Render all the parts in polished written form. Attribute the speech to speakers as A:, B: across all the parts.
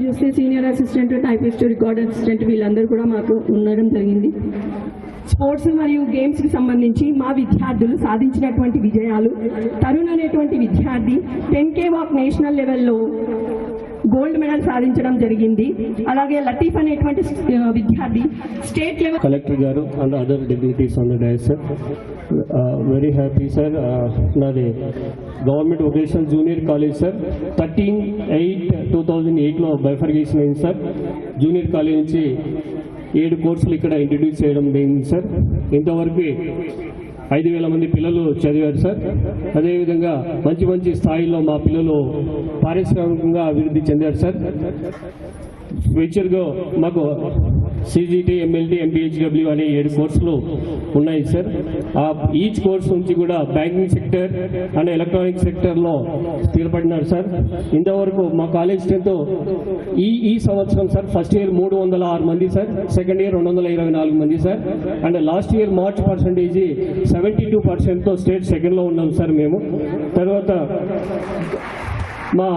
A: చూస్తే senior assistant, typist, record assistant వీళ్ళందరూ కూడా మాకు ఉండడం జరిగింది. స్పోర్ట్స్ మరియు గేమ్స్కి సంబంధించి మా విద్యార్థులు సాధించినటువంటి విజయాలు, తరుణ్ అనేటువంటి విద్యార్థి 10K వాక్ నేషనల్ లెవెల్లో గోల్డ్ మెడల్ సాధించడం జరిగింది. అలాగే లతీఫ్ అనేటువంటి విద్యార్థి స్టేట్ లెవెల్.
B: కలెక్టర్ గారు and other dignitaries on the dais sir, very happy sir. నాది government vocational junior college sir. 13/8/2008లో బైఫర్గేషన్ అయింది సార్. జూనియర్ కాలేజ్ నుంచి 7 కోర్సులు ఇక్కడ ఇంట్రడ్యూస్ చేయడం జరిగింది సార్. ఇంతవరకు 5,000 మంది పిల్లలు చదివారు సార్. అదేవిధంగా మంచి మంచి స్థాయిలో మా పిల్లలు పారిశ్రామికంగా అభివృద్ధి చెందారు సార్. ఫ్యూచర్గా మాకు CGT, MLT, MPHW అనే 7 కోర్సులు ఉన్నాయి సార్. ఈచ్ కోర్స్ నుంచి కూడా బ్యాంకింగ్ సెక్టర్ అండ్ ఎలక్ట్రానిక్ సెక్టర్లో స్థిరపడినారు సార్. ఇంతవరకు మా కాలేజ్ స్ట్రెంత్ ఈ సంవత్సరం సార్ ఫస్ట్ ఇయర్ 306 మంది సార్, సెకండ్ ఇయర్ 224 మంది sir, and last year March percentage 72%తో స్టేట్ సెకండ్లో ఉన్నాం సార్ మేము. తర్వాత మా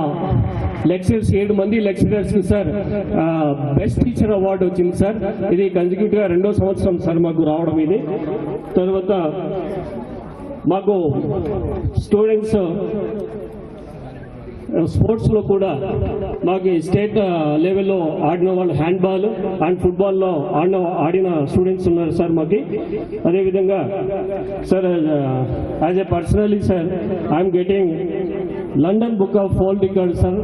B: లెక్చరర్స్ 7 మంది lecturers sir best teacher award వచ్చింది సార్. ఇది కన్సిక్యూటివ్గా 2వ సంవత్సరం సార్ మాకు రావడం ఇది. తర్వాత మాకు స్టూడెంట్స్ స్పోర్ట్స్లో కూడా మాకు స్టేట్ లెవెల్లో ఆడిన వాళ్ళు హ్యాండ్బాల్ అండ్ ఫుట్బాల్లో ఆడిన స్టూడెంట్స్ ఉన్నారు సార్ మాకు. అదేవిధంగా sir as a personally sir I'm getting London book of world record sir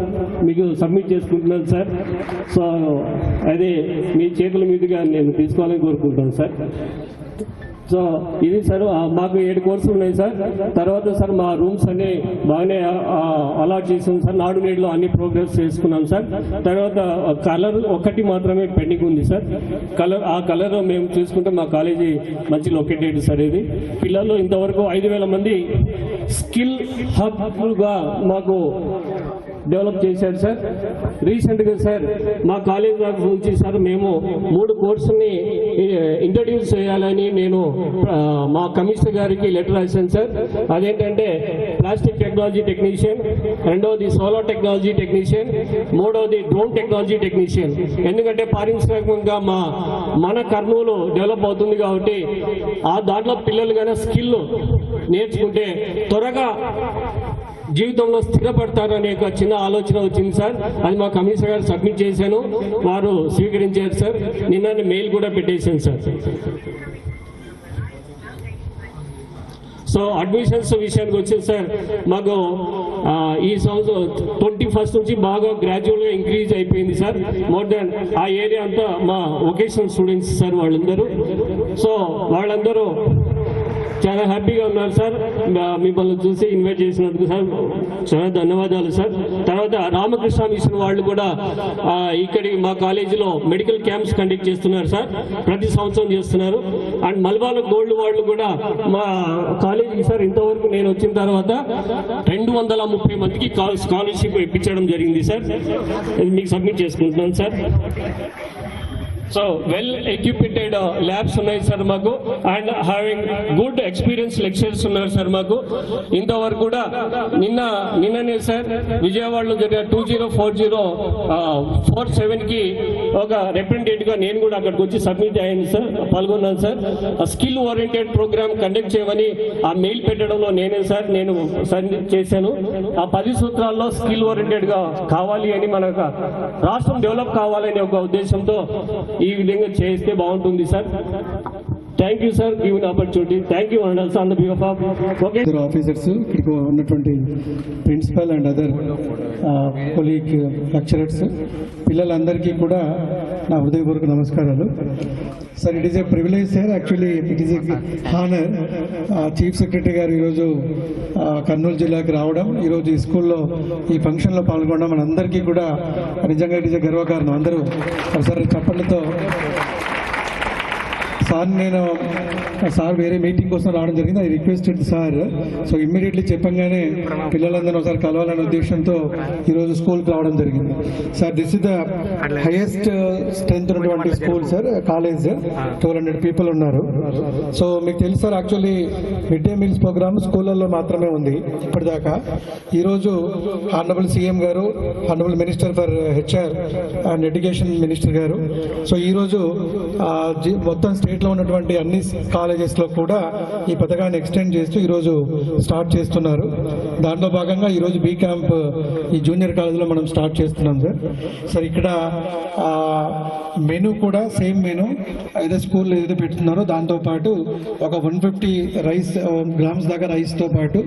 B: మీకు సబ్మిట్ చేసుకుంటున్నాను సార్. సో అదే మీ చేతుల మీదుగా నేను తీసుకోవాలని కోరుకుంటాను సార్. సో ఇది సార్ మాకు 7 కోర్సులు ఉన్నాయి సార్. తర్వాత సార్ మా రూమ్స్ అన్ని బాగానే అలాట్ చేసాం సార్. నాడు నేడులో అన్ని ప్రోగ్రెస్ చేసుకున్నాం సార్. తర్వాత కలర్ ఒకటి మాత్రమే పెండింగ్ ఉంది సార్. ఆ కలర్ మేము చూసుకుంటే మా కాలేజీ మంచి లొకేటెడ్ సార్. ఇది పిల్లలు ఇంతవరకు 5,000 మంది స్కిల్ హబ్గా మాకు డెవలప్ చేశారు సార్. రీసెంట్గా సార్ మా కాలేజ్ నుంచి సార్ మేము 3 కోర్సుని ఇంట్రడ్యూస్ చేయాలని నేను మా కమిషనర్ గారికి లెటర్ రాశాను సార్. అదేంటంటే ప్లాస్టిక్ టెక్నాలజీ టెక్నీషియన్, రెండవది సోలార్ టెక్నాలజీ టెక్నీషియన్, మూడవది డ్రోన్ టెక్నాలజీ టెక్నీషియన్. ఎందుకంటే పారిశ్రామికంగా మన కర్నూలు డెవలప్ అవుతుంది కాబట్టి ఆ దాంట్లో పిల్లలు కానీ స్కిల్ నేర్చుకుంటే త్వరగా జీవితంలో స్థిరపడతారనే ఒక చిన్న ఆలోచన వచ్చింది సార్. అది మా కమిషనర్ గారు సబ్మిట్ చేశాను, వారు స్వీకరించారు సార్. నిన్న మెయిల్ కూడా పెట్టేశాను సార్. సో అడ్మిషన్స్ విషయానికి వచ్చేది సార్, మాకు ఈ సంవత్సరం 21st నుంచి బాగా గ్రాడ్యువల్గా ఇంక్రీజ్ అయిపోయింది సార్. మోర్ దాన్ ఆ ఏరియా అంతా మా వొకేషనల్ స్టూడెంట్స్ సార్ వాళ్ళందరూ. సో వాళ్ళందరూ చాలా హ్యాపీగా ఉన్నారు సార్. మిమ్మల్ని చూసి ఇన్వైట్ చేసినందుకు సార్ చాలా ధన్యవాదాలు సార్. తర్వాత రామకృష్ణ మిషన్ వాళ్ళు కూడా ఇక్కడి మా కాలేజీలో మెడికల్ క్యాంప్స్ కండక్ట్ చేస్తున్నారు సార్. ప్రతి సంవత్సరం చేస్తున్నారు. అండ్ మల్బాల గోల్డ్ వాళ్ళు కూడా మా కాలేజీకి సార్ ఇంతవరకు నేను వచ్చిన తర్వాత 230 మందికి స్కాలర్షిప్ ఇప్పించడం జరిగింది సార్. మీకు సబ్మిట్ చేసుకుంటున్నాను sir. So well equipped labs ఉన్నాయి సార్ మాకు, and having good experience lecturers ఉన్నారు సార్ మాకు. ఇంతవరకు కూడా నిన్ననే సార్ విజయవాడలో జరిగిన 2040-47కి ఒక రిప్రజెంటేటివ్గా నేను కూడా అక్కడికి వచ్చి సబ్మిట్ అయ్యాను సార్, పాల్గొన్నాను sir. Skill oriented program conduct చేయమని ఆ మెయిల్ పెట్టడంలో నేనే సార్ నేను చేశాను. ఆ 10 సూత్రాల్లో స్కిల్ ఓరియంటెడ్గా కావాలి అని మనకు రాష్ట్రం డెవలప్ కావాలనే ఒక ఉద్దేశంతో ఈ విధంగా చేస్తే బాగుంటుంది sir. Thank you sir, given opportunity. Thank you and also on the behalf of
C: officers, ఇక్కడికి ఉన్నటువంటి principal and other colleague lecturers, పిల్లలందరికీ కూడా నా హృదయపూర్వక నమస్కారాలు sir. It is a privilege sir, actually it is a honour. Chief secretary garu ఈరోజు కర్నూలు జిల్లాకి రావడం, ఈరోజు ఈ స్కూల్లో ఈ ఫంక్షన్లో పాల్గొనడం మనందరికీ కూడా నిజంగా ఇట్ ఈస్ ఏ గర్వకారణం. అందరూ ఒకసారి చప్పట్లతో సార్ వేరే మీటింగ్ కోసం రావడం జరిగింది. I requested sir, so immediately చెప్పంగానే పిల్లలందరూ ఒకసారి కలవాలనే ఉద్దేశంతో ఈరోజు స్కూల్కి రావడం జరిగింది. Sir, this is the highest strength ఉన్నటువంటి స్కూల్ సార్, కాలేజ్ 1200 పీపుల్ ఉన్నారు. సో మీకు తెలుసు sir, actually mid day meals program స్కూళ్ళల్లో మాత్రమే ఉంది ఇప్పటిదాకా. ఈరోజు honourable CM garu, honourable minister for HR and education minister garu, so ఈరోజు మొత్తం స్టేట్లో ఉన్నటువంటి అన్ని కాలేజెస్లో కూడా ఈ పథకాన్ని ఎక్స్టెండ్ చేస్తూ ఈరోజు స్టార్ట్ చేస్తున్నారు. దాంట్లో భాగంగా ఈరోజు బీ క్యాంప్ ఈ జూనియర్ కాలేజీలో మనం స్టార్ట్ చేస్తున్నాం సార్. సార్, ఇక్కడ మెనూ కూడా సేమ్ మెనూ ఏదో స్కూల్లో ఏదో పెడుతున్నారో దాంతోపాటు ఒక 150 గ్రామ్స్ దాకా రైస్తో పాటు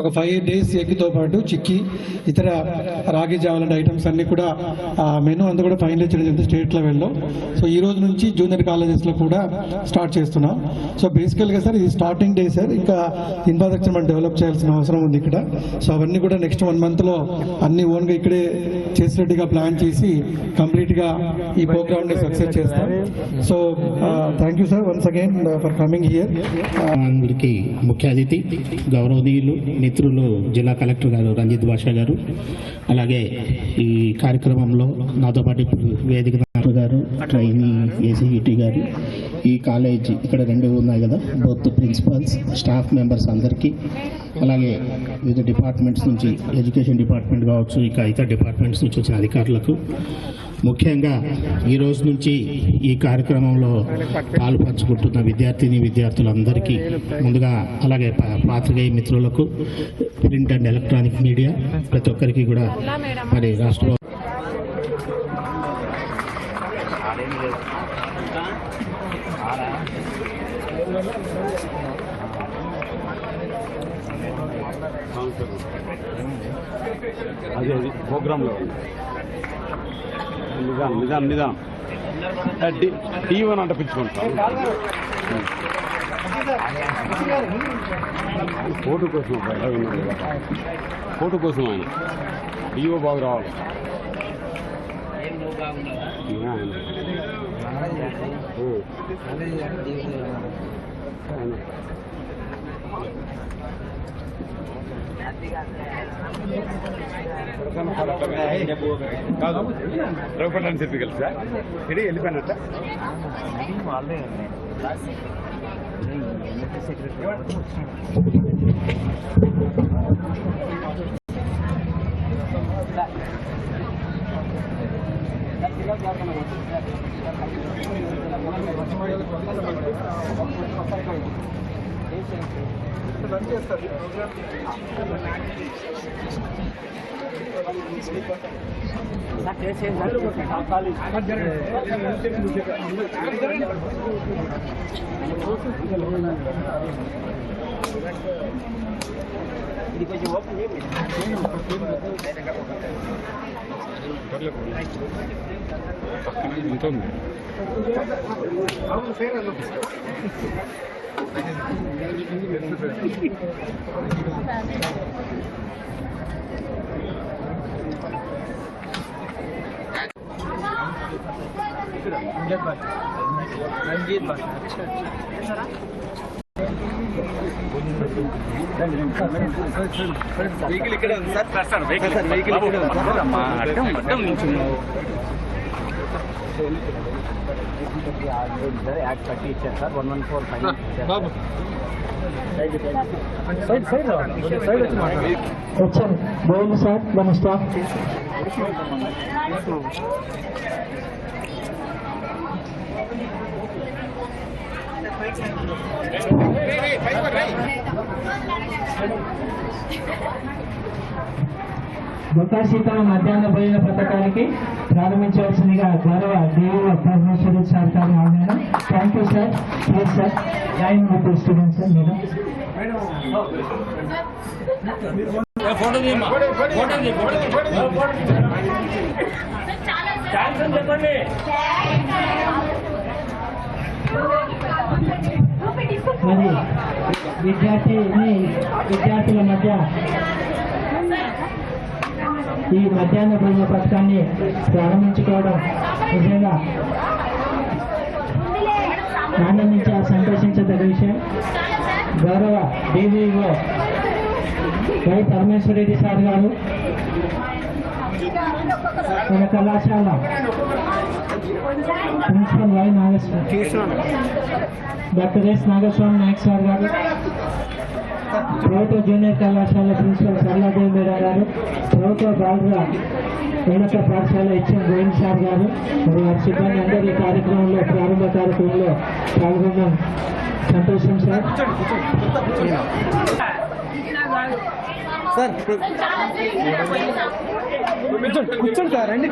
C: ఒక 5 days ఎగ్తో పాటు చిక్కీ, ఇతర రాగి జావలాంటి ఐటమ్స్ అన్నీ కూడా మెనూ అంతా కూడా ఫైనలైజ్ చేయడం జరిగింది స్టేట్ లెవెల్లో. సో ఈ రోజు నుంచి జూనియర్ కాలేజెస్లో కూడా స్టార్ట్ చేస్తున్నాం. సో బేసికల్గా సార్ ఇది స్టార్టింగ్ డే సార్, ఇంకా ఇన్ఫ్రాస్ట్రక్చర్ మనం డెవలప్ చేయాల్సిన అవసరం ఉంది ఇక్కడ. సో అవన్నీ కూడా నెక్స్ట్ 1 monthలో అన్ని ఓన్గా ఇక్కడే చేసినట్టుగా ప్లాన్ చేసి కంప్లీట్గా ఈ ప్రోగ్రామ్ని సక్సెస్ చేస్తాం. So thank you sir once again for coming here.
D: అందరికీ ముఖ్య అతిథి గౌరవనీయులు మిత్రులు జిల్లా కలెక్టర్ గారు రంజిత్ భాషా గారు, అలాగే ఈ కార్యక్రమంలో నాతో పాటు వేదిక గారు, ట్రైనీ ఏసీఈటీ గారు, ఈ కాలేజ్ ఇక్కడ 2 ఉన్నాయి కదా, బోత్ ప్రిన్సిపల్స్, స్టాఫ్ మెంబర్స్ అందరికీ, అలాగే వివిధ డిపార్ట్మెంట్స్ నుంచి, ఎడ్యుకేషన్ డిపార్ట్మెంట్ కావచ్చు, ఇక ఇతర డిపార్ట్మెంట్స్ నుంచి వచ్చిన అధికారులకు, ముఖ్యంగా ఈ రోజు నుంచి ఈ కార్యక్రమంలో పాల్పంచుకుంటున్న విద్యార్థులందరికీ ముందుగా, అలాగే పాత్రికేయ మిత్రులకు, ప్రింట్ అండ్ ఎలక్ట్రానిక్ మీడియా ప్రతి ఒక్కరికి కూడా మరి రాష్ట్ర
E: అది ప్రోగ్రాంలో నిజాం టీవీ అంటే పిలుచుకుంటాం. ఫోటో కోసం ఆయన టీవో బాగా రావాలి. కాదు రఘుపతి చెప్పి కలిసా ఇది వెళ్ళిపోయినట్ట. రంజిత్ భాష వెహికల్ ఇక్కడ ఉంది సార్. వెహికల్ ఇక్కడ ఉంది సార్. అమ్మా అడ్డం నుంచి యాక్ట్ 30 ఇచ్చారు సార్. 114 బాబు
F: వచ్చాను బాగుంది సార్. మన స్టాఫ్ బొత్తాశీతల మధ్యాహ్న భోజన పథకానికి ప్రారంభించవలసిందిగా గౌరవ డిఓ పరమేశ్వరి సార్ గారు ఆహ్వానం. Thank you sir. Please sir join with students sir. మరి విద్యార్థుల మధ్య ఈ మధ్యాహ్న భోజన పథకాన్ని ప్రారంభించుకోవడం నిజంగా ఆనందించే సంతోషించదగ్గ విషయం. గౌరవ DVO Y Parameswara Reddy sir garu మన కళాశాల principal Y Nageswaram doctor S Nagaswami Naik sir garu, ప్రభుత్వ జూనియర్ కళాశాల ప్రిన్సిపల్ సరళాదేవి మేడం గారు, ప్రభుత్వ బాలుర ఉన్నత పాఠశాల హెచ్ఎం గోవింద్ సార్ గారు మరియు వారి సిబ్బంది అందరూ ఈ కార్యక్రమంలో ప్రారంభ కార్యక్రమంలో పాల్గొన్నాం. సంతోషం సార్.
C: కూర్చోండి సార్, రండి.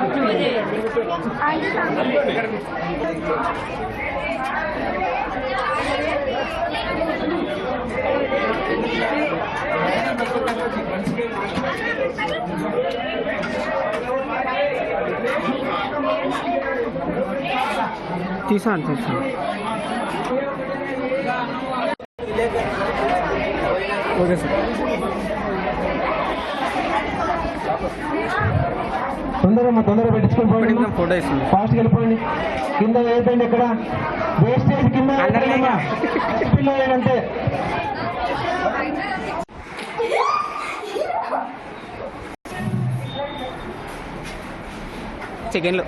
C: తీసాను ఓకే సార్.
F: తొందరగా పెట్టించుకొని
C: ఫోటో ఇస్తుంది.
F: ఫాస్ట్ వెళ్ళిపోయింది. కింద వేయకండి, ఇక్కడ వేస్టేజ్ కింద పిల్లలంటే
C: సెకండ్లో